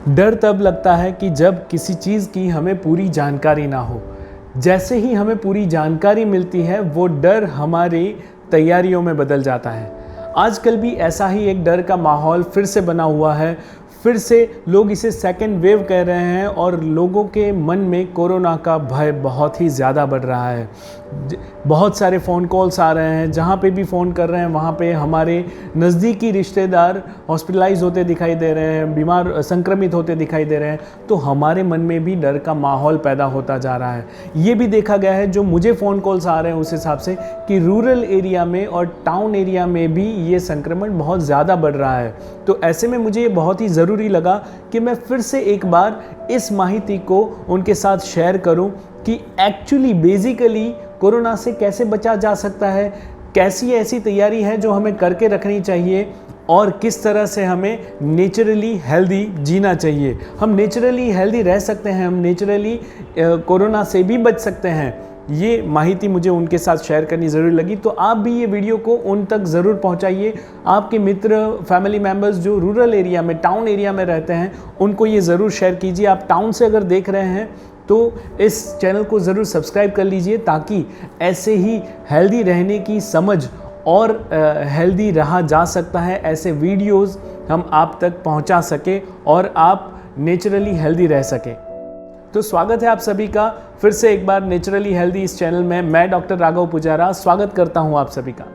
डर तब लगता है कि जब किसी चीज़ की हमें पूरी जानकारी ना हो। जैसे ही हमें पूरी जानकारी मिलती है वो डर हमारी तैयारियों में बदल जाता है। आजकल भी ऐसा ही एक डर का माहौल फिर से बना हुआ है। फिर से लोग इसे सेकेंड वेव कह रहे हैं और लोगों के मन में कोरोना का भय बहुत ही ज़्यादा बढ़ रहा है। बहुत सारे फ़ोन कॉल्स आ रहे हैं, जहाँ पे भी फ़ोन कर रहे हैं वहाँ पे हमारे नज़दीकी रिश्तेदार हॉस्पिटलाइज होते दिखाई दे रहे हैं, बीमार संक्रमित होते दिखाई दे रहे हैं। तो हमारे मन में भी डर का माहौल पैदा होता जा रहा है। ये भी देखा गया है, जो मुझे फ़ोन कॉल्स आ रहे हैं उस हिसाब से, कि रूरल एरिया में और टाउन एरिया में भी ये संक्रमण बहुत ज़्यादा बढ़ रहा है। तो ऐसे में मुझे ये बहुत ही ज़रूरी लगा कि मैं फिर से एक बार इस माहिती को उनके साथ शेयर करूं कि एक्चुअली बेसिकली कोरोना से कैसे बचा जा सकता है, कैसी ऐसी तैयारी है जो हमें करके रखनी चाहिए और किस तरह से हमें नेचुरली हेल्दी जीना चाहिए। हम नेचुरली हेल्दी रह सकते हैं, हम नेचुरली कोरोना से भी बच सकते हैं। ये माहिती मुझे उनके साथ शेयर करनी ज़रूरी लगी। तो आप भी ये वीडियो को उन तक ज़रूर पहुंचाइए। आपके मित्र, फैमिली मेम्बर्स जो रूरल एरिया में, टाउन एरिया में रहते हैं, उनको ये ज़रूर शेयर कीजिए। आप टाउन से अगर देख रहे हैं तो इस चैनल को ज़रूर सब्सक्राइब कर लीजिए, ताकि ऐसे ही हेल्दी रहने की समझ और हेल्दी रहा जा सकता है, ऐसे वीडियोज़ हम आप तक पहुँचा सके और आप नेचुरली हेल्दी रह सकें। तो स्वागत है आप सभी का फिर से एक बार नेचुरली हेल्दी इस चैनल में। मैं डॉक्टर राघव पुजारा स्वागत करता हूं आप सभी का।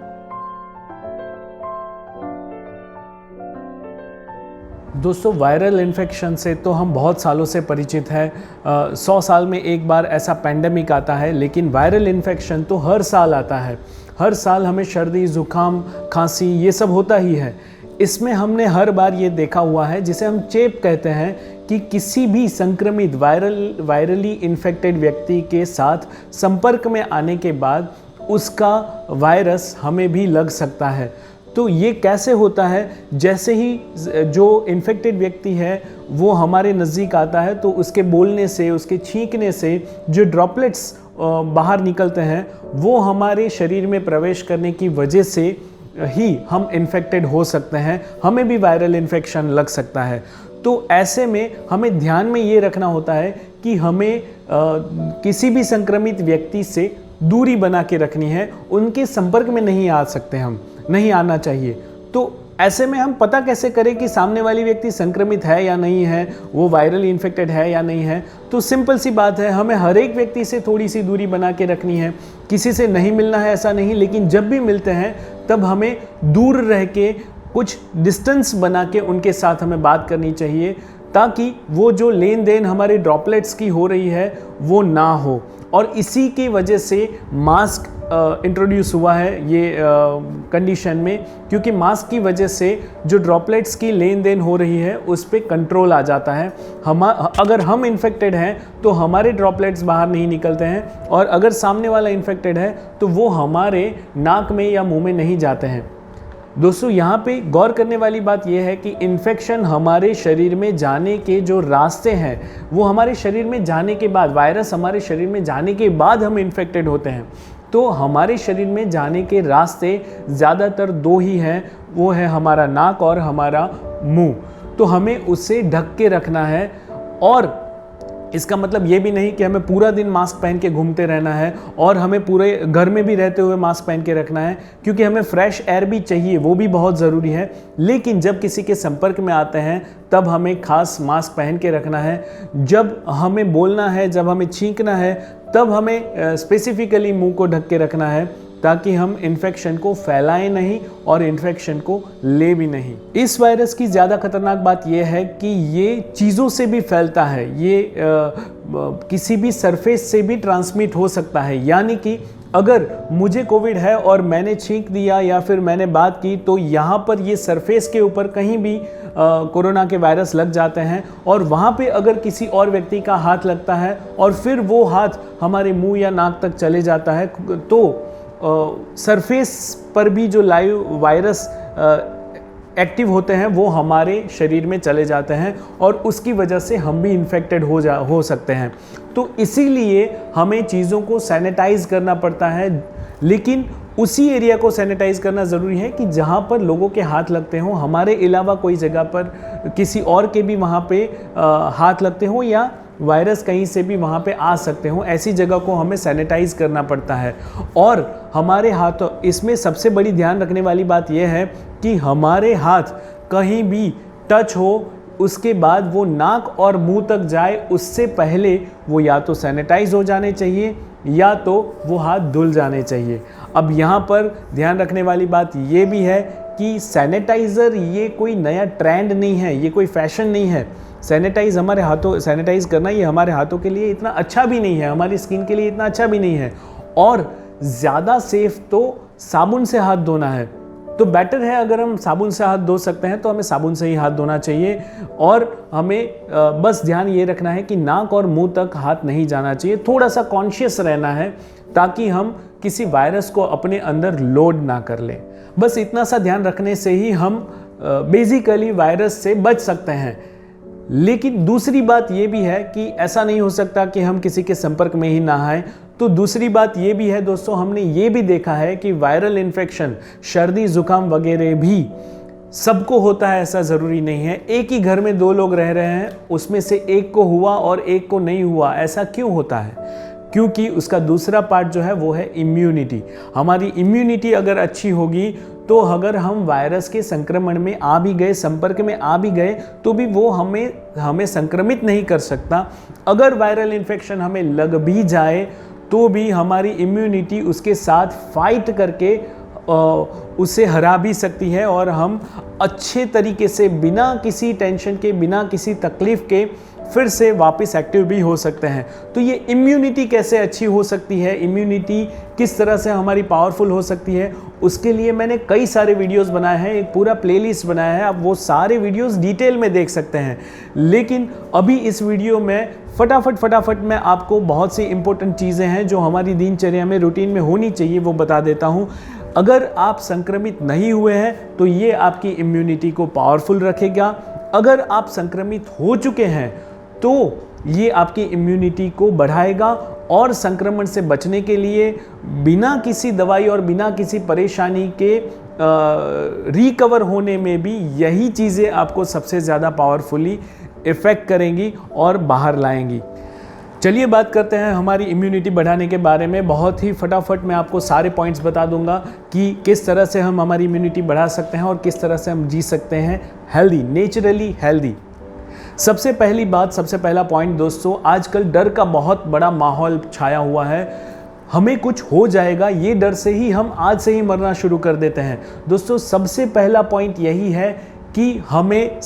दोस्तों, वायरल इन्फेक्शन से तो हम बहुत सालों से परिचित हैं। 100 साल में एक बार ऐसा पैंडेमिक आता है, लेकिन वायरल इन्फेक्शन तो हर साल आता है। हर साल हमें सर्दी, जुकाम, खांसी ये सब होता ही है। इसमें हमने हर बार ये देखा हुआ है, जिसे हम चेप कहते हैं, कि किसी भी संक्रमित वायरली इन्फेक्टेड व्यक्ति के साथ संपर्क में आने के बाद उसका वायरस हमें भी लग सकता है। तो ये कैसे होता है? जैसे ही जो इन्फेक्टेड व्यक्ति है वो हमारे नज़दीक आता है, तो उसके बोलने से, उसके छींकने से जो ड्रॉपलेट्स बाहर निकलते हैं वो हमारे शरीर में प्रवेश करने की वजह से ही हम इन्फेक्टेड हो सकते हैं, हमें भी वायरल इन्फेक्शन लग सकता है। तो ऐसे में हमें ध्यान में ये रखना होता है कि हमें किसी भी संक्रमित व्यक्ति से दूरी बना के रखनी है, उनके संपर्क में नहीं आ सकते, हम नहीं आना चाहिए। तो ऐसे में हम पता कैसे करें कि सामने वाली व्यक्ति संक्रमित है या नहीं है, वो वायरल इन्फेक्टेड है या नहीं है? तो सिंपल सी बात है, हमें हर एक व्यक्ति से थोड़ी सी दूरी बना के रखनी है। किसी से नहीं मिलना है ऐसा नहीं, लेकिन जब भी मिलते हैं तब हमें दूर रह के कुछ डिस्टेंस बना के उनके साथ हमें बात करनी चाहिए, ताकि वो जो लेन देन हमारे ड्रॉपलेट्स की हो रही है वो ना हो। और इसी की वजह से मास्क इंट्रोड्यूस हुआ है ये कंडीशन में, क्योंकि मास्क की वजह से जो ड्रॉपलेट्स की लेन देन हो रही है उस पर कंट्रोल आ जाता है। अगर हम इन्फेक्टेड हैं तो हमारे ड्रॉपलेट्स बाहर नहीं निकलते हैं, और अगर सामने वाला इन्फेक्टेड है तो वो हमारे नाक में या मुंह में नहीं जाते हैं। दोस्तों, यहाँ पे गौर करने वाली बात यह है कि इन्फेक्शन हमारे शरीर में जाने के जो रास्ते हैं वो हमारे शरीर में जाने के बाद, वायरस हमारे शरीर में जाने के बाद हम इन्फेक्टेड होते हैं। तो हमारे शरीर में जाने के रास्ते ज़्यादातर दो ही हैं, वो है हमारा नाक और हमारा मुंह। तो हमें उससे ढक के रखना है, और इसका मतलब ये भी नहीं कि हमें पूरा दिन मास्क पहन के घूमते रहना है और हमें पूरे घर में भी रहते हुए मास्क पहन के रखना है, क्योंकि हमें फ्रेश एयर भी चाहिए, वो भी बहुत ज़रूरी है। लेकिन जब किसी के संपर्क में आते हैं तब हमें खास मास्क पहन के रखना है। जब हमें बोलना है, जब हमें छींकना है, तब हमें स्पेसिफिकली मुंह को ढक के रखना है, ताकि हम इन्फेक्शन को फैलाएं नहीं और इन्फेक्शन को ले भी नहीं। इस वायरस की ज़्यादा खतरनाक बात यह है कि ये चीज़ों से भी फैलता है, ये किसी भी सरफेस से भी ट्रांसमिट हो सकता है। यानी कि अगर मुझे कोविड है और मैंने छींक दिया या फिर मैंने बात की, तो यहाँ पर ये सरफेस के ऊपर कहीं भी कोरोना के वायरस लग जाते हैं, और वहाँ पे अगर किसी और व्यक्ति का हाथ लगता है और फिर वो हाथ हमारे मुंह या नाक तक चले जाता है, तो सरफेस पर भी जो लाइव वायरस एक्टिव होते हैं वो हमारे शरीर में चले जाते हैं, और उसकी वजह से हम भी इन्फेक्टेड हो सकते हैं। तो इसीलिए हमें चीज़ों को सैनिटाइज करना पड़ता है, लेकिन उसी एरिया को सैनिटाइज करना ज़रूरी है कि जहाँ पर लोगों के हाथ लगते हों। हमारे अलावा कोई जगह पर किसी और के भी वहाँ पे हाथ लगते हों या वायरस कहीं से भी वहाँ पे आ सकते हों, ऐसी जगह को हमें सैनिटाइज करना पड़ता है। और हमारे हाथों, इसमें सबसे बड़ी ध्यान रखने वाली बात यह है कि हमारे हाथ कहीं भी टच हो, उसके बाद वो नाक और मुंह तक जाए, उससे पहले वो या तो सैनिटाइज हो जाने चाहिए या तो वो हाथ धुल जाने चाहिए। अब यहाँ पर ध्यान रखने वाली बात ये भी है कि सैनिटाइज़र ये कोई नया ट्रेंड नहीं है, ये कोई फैशन नहीं है। सैनिटाइज करना ये हमारे हाथों के लिए इतना अच्छा भी नहीं है, हमारी स्किन के लिए इतना अच्छा भी नहीं है। और ज़्यादा सेफ तो साबुन से हाथ धोना है। तो बेटर है अगर हम साबुन से हाथ धो सकते हैं तो हमें साबुन से ही हाथ धोना चाहिए। और हमें बस ध्यान ये रखना है कि नाक और मुंह तक हाथ नहीं जाना चाहिए। थोड़ा सा कॉन्शियस रहना है ताकि हम किसी वायरस को अपने अंदर लोड ना कर लें। बस इतना सा ध्यान रखने से ही हम बेसिकली वायरस से बच सकते हैं। लेकिन दूसरी बात ये भी है कि ऐसा नहीं हो सकता कि हम किसी के संपर्क में ही ना आए। तो दूसरी बात ये भी है दोस्तों, हमने ये भी देखा है कि वायरल इन्फेक्शन, सर्दी जुकाम वगैरह भी सबको होता है, ऐसा ज़रूरी नहीं है। एक ही घर में 2 लोग रह रहे हैं, उसमें से एक को हुआ और एक को नहीं हुआ, ऐसा क्यों होता है? क्योंकि उसका दूसरा पार्ट जो है वो है इम्यूनिटी। हमारी इम्यूनिटी अगर अच्छी होगी तो अगर हम वायरस के संक्रमण में आ भी गए, संपर्क में आ भी गए, तो भी वो हमें संक्रमित नहीं कर सकता। अगर वायरल इन्फेक्शन हमें लग भी जाए तो भी हमारी इम्यूनिटी उसके साथ फाइट करके उसे हरा भी सकती है और हम अच्छे तरीके से बिना किसी टेंशन के, बिना किसी तकलीफ के फिर से वापस एक्टिव भी हो सकते हैं। तो ये इम्यूनिटी कैसे अच्छी हो सकती है, इम्यूनिटी किस तरह से हमारी पावरफुल हो सकती है, उसके लिए मैंने कई सारे वीडियोस बनाए हैं, एक पूरा प्लेलिस्ट बनाया है। आप वो सारे वीडियोस डिटेल में देख सकते हैं। लेकिन अभी इस वीडियो में फटाफट मैं आपको बहुत सी इंपॉर्टेंट चीज़ें हैं जो हमारी दिनचर्या में, रूटीन में होनी चाहिए, वो बता देता हूँ। अगर आप संक्रमित नहीं हुए हैं तो ये आपकी इम्यूनिटी को पावरफुल रखेगा। अगर आप संक्रमित हो चुके हैं तो ये आपकी इम्यूनिटी को बढ़ाएगा और संक्रमण से बचने के लिए बिना किसी दवाई और बिना किसी परेशानी के रिकवर होने में भी यही चीज़ें आपको सबसे ज़्यादा पावरफुली इफ़ेक्ट करेंगी और बाहर लाएंगी। चलिए बात करते हैं हमारी इम्यूनिटी बढ़ाने के बारे में। बहुत ही फटाफट मैं आपको सारे पॉइंट्स बता दूंगा कि किस तरह से हम हमारी इम्यूनिटी बढ़ा सकते हैं और किस तरह से हम जी सकते हैं हेल्दी, नेचुरली हेल्दी। सबसे पहला पॉइंट दोस्तों, आजकल डर का बहुत बड़ा माहौल छाया हुआ है। हमें कुछ हो जाएगा, ये डर से ही हम आज से ही मरना शुरू कर देते हैं। दोस्तों सबसे पहला पॉइंट यही है कि हमें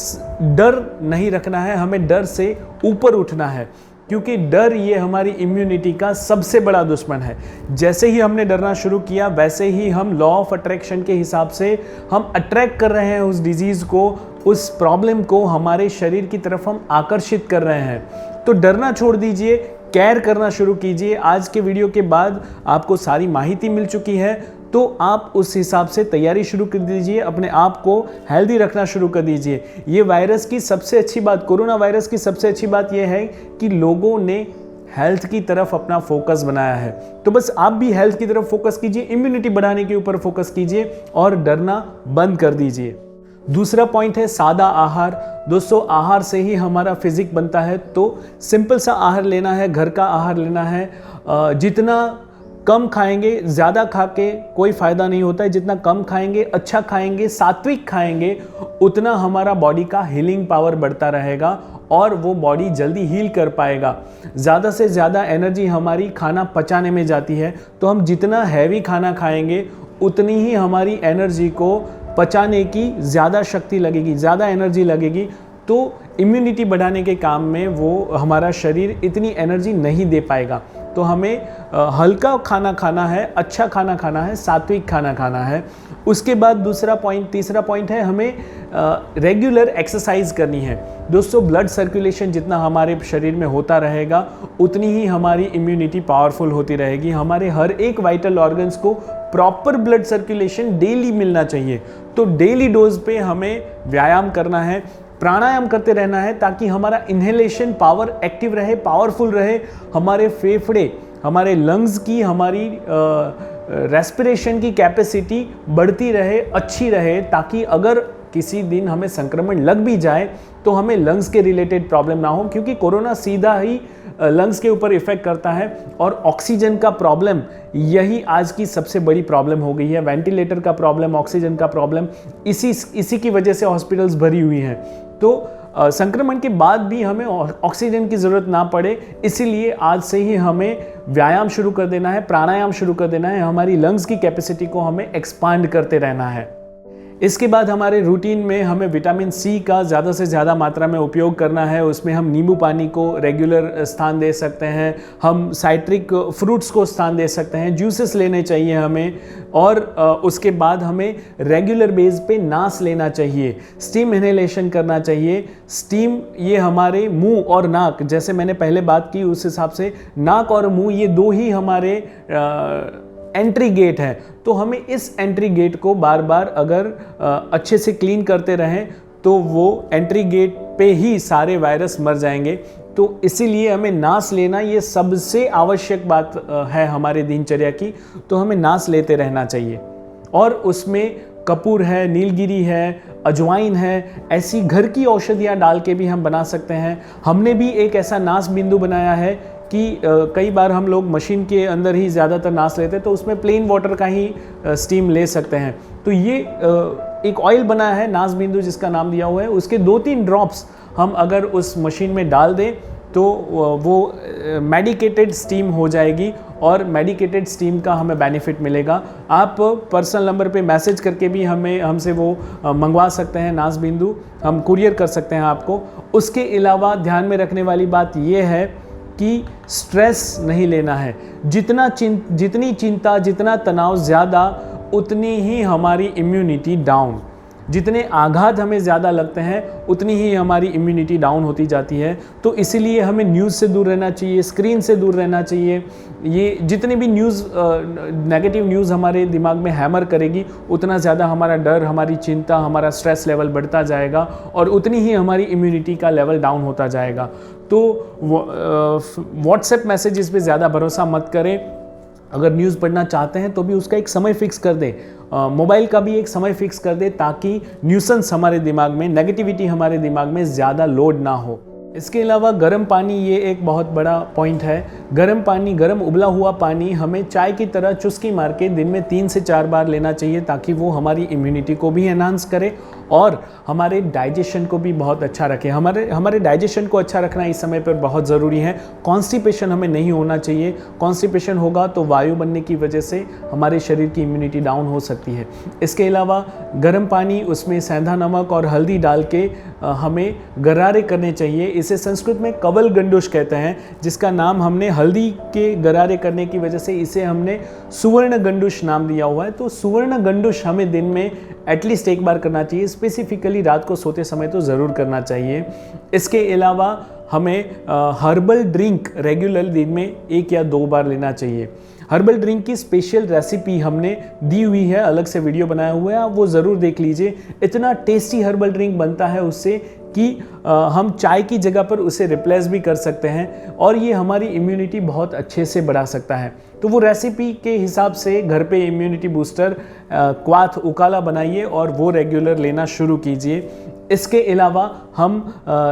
डर नहीं रखना है, हमें डर से ऊपर उठना है, क्योंकि डर ये हमारी इम्यूनिटी का सबसे बड़ा दुश्मन है। जैसे ही हमने डरना शुरू किया वैसे ही हम लॉ ऑफ अट्रैक्शन के हिसाब से हम अट्रैक्ट कर रहे हैं उस डिजीज़ को, उस प्रॉब्लम को हमारे शरीर की तरफ हम आकर्षित कर रहे हैं। तो डरना छोड़ दीजिए, केयर करना शुरू कीजिए। आज के वीडियो के बाद आपको सारी माहिती मिल चुकी है, तो आप उस हिसाब से तैयारी शुरू कर दीजिए, अपने आप को हेल्दी रखना शुरू कर दीजिए। ये वायरस की सबसे अच्छी बात, कोरोना वायरस की सबसे अच्छी बात यह है कि लोगों ने हेल्थ की तरफ अपना फोकस बनाया है। तो बस आप भी हेल्थ की तरफ फोकस कीजिए, इम्यूनिटी बढ़ाने के ऊपर फोकस कीजिए और डरना बंद कर दीजिए। दूसरा पॉइंट है सादा आहार। दोस्तों आहार से ही हमारा फिजिक बनता है, तो सिंपल सा आहार लेना है, घर का आहार लेना है। जितना कम खाएंगे, ज़्यादा खा के कोई फ़ायदा नहीं होता है। जितना कम खाएंगे, अच्छा खाएंगे, सात्विक खाएंगे, उतना हमारा बॉडी का हीलिंग पावर बढ़ता रहेगा और वो बॉडी जल्दी हील कर पाएगा। ज़्यादा से ज़्यादा एनर्जी हमारी खाना पचाने में जाती है, तो हम जितना हैवी खाना खाएंगे उतनी ही हमारी एनर्जी को पचाने की ज़्यादा शक्ति लगेगी, ज़्यादा एनर्जी लगेगी। तो इम्यूनिटी बढ़ाने के काम में वो हमारा शरीर इतनी एनर्जी नहीं दे पाएगा। तो हमें हल्का खाना खाना है, अच्छा खाना खाना है, सात्विक खाना खाना है। उसके बाद तीसरा पॉइंट है, हमें रेगुलर एक्सरसाइज करनी है। दोस्तों ब्लड सर्कुलेशन जितना हमारे शरीर में होता रहेगा उतनी ही हमारी इम्यूनिटी पावरफुल होती रहेगी। हमारे हर एक वाइटल ऑर्गन्स को प्रॉपर ब्लड सर्कुलेशन डेली मिलना चाहिए। तो डेली डोज पे हमें व्यायाम करना है, प्राणायाम करते रहना है, ताकि हमारा इन्हेलेशन पावर एक्टिव रहे, पावरफुल रहे। हमारे फेफड़े, हमारे लंग्स की, हमारी रेस्पिरेशन की कैपेसिटी बढ़ती रहे, अच्छी रहे, ताकि अगर किसी दिन हमें संक्रमण लग भी जाए तो हमें लंग्स के रिलेटेड प्रॉब्लम ना हो, क्योंकि कोरोना सीधा ही लंग्स के ऊपर इफेक्ट करता है। और ऑक्सीजन का प्रॉब्लम यही आज की सबसे बड़ी प्रॉब्लम हो गई है। वेंटिलेटर का प्रॉब्लम, ऑक्सीजन का प्रॉब्लम, इसी की वजह से हॉस्पिटल्स भरी हुई हैं। तो संक्रमण के बाद भी हमें ऑक्सीजन की ज़रूरत ना पड़े, इसीलिए आज से ही हमें व्यायाम शुरू कर देना है, प्राणायाम शुरू कर देना है, हमारी लंग्स की कैपेसिटी को हमें एक्सपांड करते रहना है। इसके बाद हमारे रूटीन में हमें विटामिन सी का ज़्यादा से ज़्यादा मात्रा में उपयोग करना है। उसमें हम नींबू पानी को रेगुलर स्थान दे सकते हैं, हम साइट्रिक फ्रूट्स को स्थान दे सकते हैं, जूसेस लेने चाहिए हमें, और उसके बाद हमें रेगुलर बेस पे नास लेना चाहिए, स्टीम इनहेलेशन करना चाहिए। स्टीम ये हमारे मुंह और नाक, जैसे मैंने पहले बात की उस हिसाब से नाक और मुंह ये दो ही हमारे एंट्री गेट है। तो हमें इस एंट्री गेट को बार बार अगर अच्छे से क्लीन करते रहें तो वो एंट्री गेट पे ही सारे वायरस मर जाएंगे। तो इसीलिए हमें नास लेना ये सबसे आवश्यक बात है हमारे दिनचर्या की, तो हमें नास लेते रहना चाहिए। और उसमें कपूर है, नीलगिरी है, अजवाइन है, ऐसी घर की औषधियाँ डाल के भी हम बना सकते हैं। हमने भी एक ऐसा नास बिंदु बनाया है कि कई बार हम लोग मशीन के अंदर ही ज़्यादातर नास लेते हैं, तो उसमें प्लेन वाटर का ही स्टीम ले सकते हैं। तो ये एक ऑयल बना है नास बिंदु जिसका नाम दिया हुआ है, उसके 2-3 ड्रॉप्स हम अगर उस मशीन में डाल दें तो वो मेडिकेटेड स्टीम हो जाएगी, और मेडिकेटेड स्टीम का हमें बेनिफिट मिलेगा। आप पर्सनल नंबर पे मैसेज करके भी हमसे वो मंगवा सकते हैं नास बिंदु, हम कुरियर कर सकते हैं आपको। उसके अलावा ध्यान में रखने वाली बात ये है कि स्ट्रेस नहीं लेना है। जितनी चिंता, जितना तनाव ज़्यादा, उतनी ही हमारी इम्यूनिटी डाउन। जितने आघात हमें ज़्यादा लगते हैं उतनी ही हमारी इम्यूनिटी डाउन होती जाती है। तो इसीलिए हमें न्यूज़ से दूर रहना चाहिए, स्क्रीन से दूर रहना चाहिए। ये जितने भी नेगेटिव न्यूज़ हमारे दिमाग में हैमर करेगी, उतना ज़्यादा हमारा डर, हमारी चिंता, हमारा स्ट्रेस लेवल बढ़ता जाएगा, और उतनी ही हमारी इम्यूनिटी का लेवल डाउन होता जाएगा। तो व्हाट्सएप मैसेजेस पे ज़्यादा भरोसा मत करें। अगर न्यूज़ पढ़ना चाहते हैं तो भी उसका एक समय फिक्स कर दें, मोबाइल का भी एक समय फिक्स कर दे, ताकि न्यूसेंस हमारे दिमाग में, नेगेटिविटी हमारे दिमाग में ज़्यादा लोड ना हो। इसके अलावा गर्म पानी, ये एक बहुत बड़ा पॉइंट है। गर्म पानी, गर्म उबला हुआ पानी हमें चाय की तरह चुस्की मार के दिन में 3 से 4 बार लेना चाहिए, ताकि वो हमारी इम्यूनिटी को भी एनहांस करे और हमारे डाइजेशन को भी बहुत अच्छा रखे। हमारे डाइजेशन को अच्छा रखना इस समय पर बहुत ज़रूरी है। कॉन्स्टिपेशन हमें नहीं होना चाहिए। कॉन्स्टिपेशन होगा तो वायु बनने की वजह से हमारे शरीर की इम्यूनिटी डाउन हो सकती है। इसके अलावा गर्म पानी, उसमें सेंधा नमक और हल्दी डाल के हमें गरारे करने चाहिए। इसे संस्कृत में कवल गंडूश कहते हैं, जिसका नाम हमने हल्दी के गरारे करने की वजह से इसे हमने सुवर्ण गंडूश नाम दिया हुआ है। तो सुवर्ण गंडूश हमें दिन में एटलीस्ट एक बार करना चाहिए, स्पेसिफिकली रात को सोते समय तो ज़रूर करना चाहिए। इसके अलावा हमें हर्बल ड्रिंक रेगुलर दिन में 1 या 2 बार लेना चाहिए। हर्बल ड्रिंक की स्पेशल रेसिपी हमने दी हुई है, अलग से वीडियो बनाया हुआ है, आप वो ज़रूर देख लीजिए। इतना टेस्टी हर्बल ड्रिंक बनता है उससे कि हम चाय की जगह पर उसे रिप्लेस भी कर सकते हैं, और ये हमारी इम्यूनिटी बहुत अच्छे से बढ़ा सकता है। तो वो रेसिपी के हिसाब से घर पे इम्यूनिटी बूस्टर क्वाथ उकाला बनाइए और वो रेगुलर लेना शुरू कीजिए। इसके अलावा हम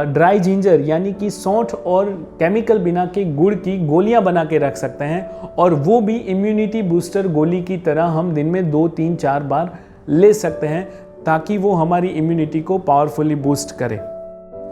ड्राई जिंजर यानी कि सौंठ और केमिकल बिना के गुड़ की गोलियां बना के रख सकते हैं, और वो भी इम्यूनिटी बूस्टर गोली की तरह हम दिन में 2, 3, 4 बार ले सकते हैं, ताकि वो हमारी इम्यूनिटी को पावरफुली बूस्ट करे।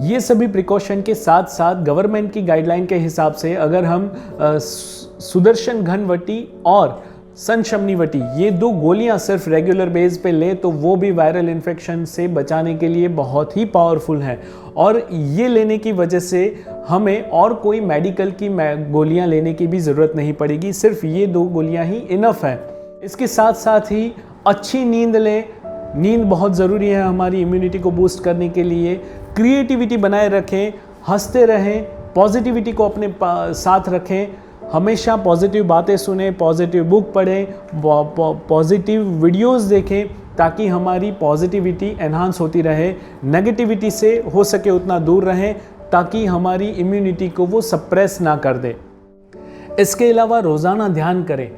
ये सभी प्रिकॉशन के साथ साथ गवर्नमेंट की गाइडलाइन के हिसाब से अगर हम सुदर्शन घनवटी और संशमनीवटी ये 2 गोलियां सिर्फ रेगुलर बेस पे लें तो वो भी वायरल इन्फेक्शन से बचाने के लिए बहुत ही पावरफुल है। और ये लेने की वजह से हमें और कोई मेडिकल की गोलियां लेने की भी ज़रूरत नहीं पड़ेगी, सिर्फ ये 2 गोलियां ही इनफ है। इसके साथ साथ ही अच्छी नींद लें। नींद बहुत ज़रूरी है हमारी इम्यूनिटी को बूस्ट करने के लिए। क्रिएटिविटी बनाए रखें, हंसते रहें, पॉजिटिविटी को अपने साथ रखें, हमेशा पॉजिटिव बातें सुने, पॉजिटिव बुक पढ़ें, पॉजिटिव वीडियोस देखें, ताकि हमारी पॉजिटिविटी एनहांस होती रहे। नेगेटिविटी से हो सके उतना दूर रहें, ताकि हमारी इम्यूनिटी को वो सप्रेस ना कर दे। इसके अलावा रोज़ाना ध्यान करें,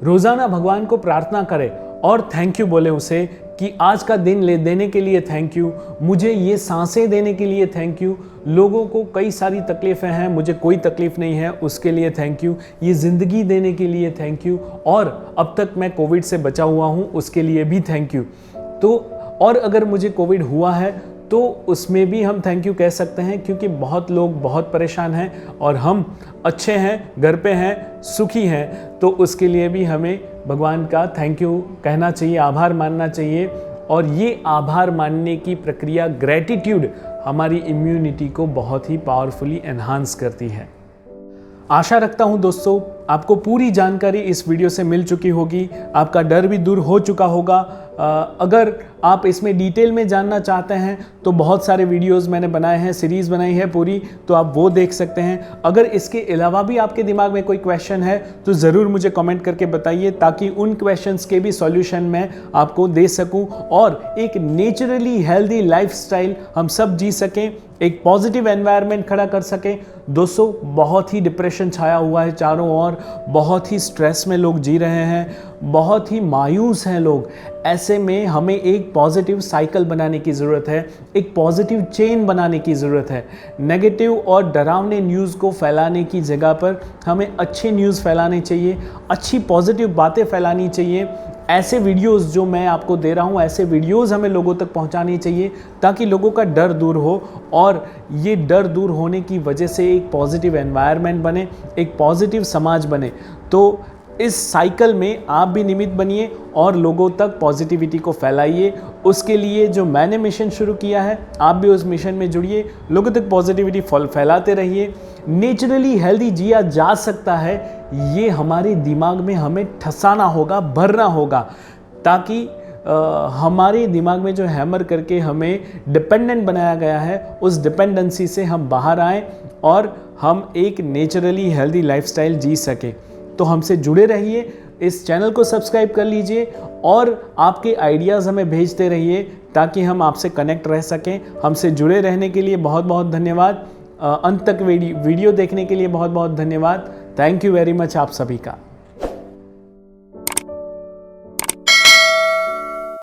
रोज़ाना भगवान को प्रार्थना करें और थैंक यू बोले उसे कि आज का दिन ले देने के लिए थैंक यू, मुझे ये सांसें देने के लिए थैंक यू, लोगों को कई सारी तकलीफ़ें हैं, मुझे कोई तकलीफ़ नहीं है, उसके लिए थैंक यू, ये ज़िंदगी देने के लिए थैंक यू, और अब तक मैं कोविड से बचा हुआ हूँ उसके लिए भी थैंक यू। तो और अगर मुझे कोविड हुआ है तो उसमें भी हम थैंक यू कह सकते हैं, क्योंकि बहुत लोग बहुत परेशान हैं और हम अच्छे हैं, घर पे हैं, सुखी हैं, तो उसके लिए भी हमें भगवान का थैंक यू कहना चाहिए, आभार मानना चाहिए। और ये आभार मानने की प्रक्रिया, ग्रैटिट्यूड, हमारी इम्यूनिटी को बहुत ही पावरफुली एनहांस करती है। आशा रखता हूँ दोस्तों आपको पूरी जानकारी इस वीडियो से मिल चुकी होगी, आपका डर भी दूर हो चुका होगा। अगर आप इसमें डिटेल में जानना चाहते हैं तो बहुत सारे वीडियोस मैंने बनाए हैं, सीरीज़ बनाई है पूरी, तो आप वो देख सकते हैं। अगर इसके अलावा भी आपके दिमाग में कोई क्वेश्चन है तो ज़रूर मुझे कमेंट करके बताइए, ताकि उन क्वेश्चंस के भी सॉल्यूशन मैं आपको दे सकूं और एक नेचुरली हेल्दी लाइफस्टाइल हम सब जी सकें, एक पॉजिटिव एनवायरनमेंट खड़ा कर सकें। दोस्तों बहुत ही डिप्रेशन छाया हुआ है चारों ओर, बहुत ही स्ट्रेस में लोग जी रहे हैं, बहुत ही मायूस हैं लोग। ऐसे में हमें एक पॉजिटिव साइकिल बनाने की ज़रूरत है, एक पॉजिटिव चेन बनाने की ज़रूरत है। नेगेटिव और डरावने न्यूज़ को फैलाने की जगह पर हमें अच्छे न्यूज़ फैलाने चाहिए, अच्छी पॉजिटिव बातें फैलानी चाहिए। ऐसे वीडियोस जो मैं आपको दे रहा हूँ, ऐसे वीडियोस हमें लोगों तक पहुँचानी चाहिए, ताकि लोगों का डर दूर हो और ये डर दूर होने की वजह से एक पॉजिटिव एनवायरनमेंट बने, एक पॉजिटिव समाज बने। तो इस साइकिल में आप भी निमित्त बनिए और लोगों तक पॉजिटिविटी को फैलाइए। उसके लिए जो मैंने मिशन शुरू किया है, आप भी उस मिशन में जुड़िए, लोगों तक पॉजिटिविटी फैलाते रहिए। नेचुरली हेल्दी जिया जा सकता है, ये हमारे दिमाग में हमें ठसाना होगा, भरना होगा, ताकि हमारे दिमाग में जो हैमर करके हमें डिपेंडेंट बनाया गया है, उस डिपेंडेंसी से हम बाहर आएँ और हम एक नेचुरली हेल्दी लाइफस्टाइल जी सकें। तो हमसे जुड़े रहिए, इस चैनल को सब्सक्राइब कर लीजिए और आपके आइडियाज़ हमें भेजते रहिए, ताकि हम आपसे कनेक्ट रह सकें। हमसे जुड़े रहने के लिए बहुत बहुत धन्यवाद। अंत तक वीडियो देखने के लिए बहुत बहुत धन्यवाद। थैंक यू वेरी मच आप सभी का।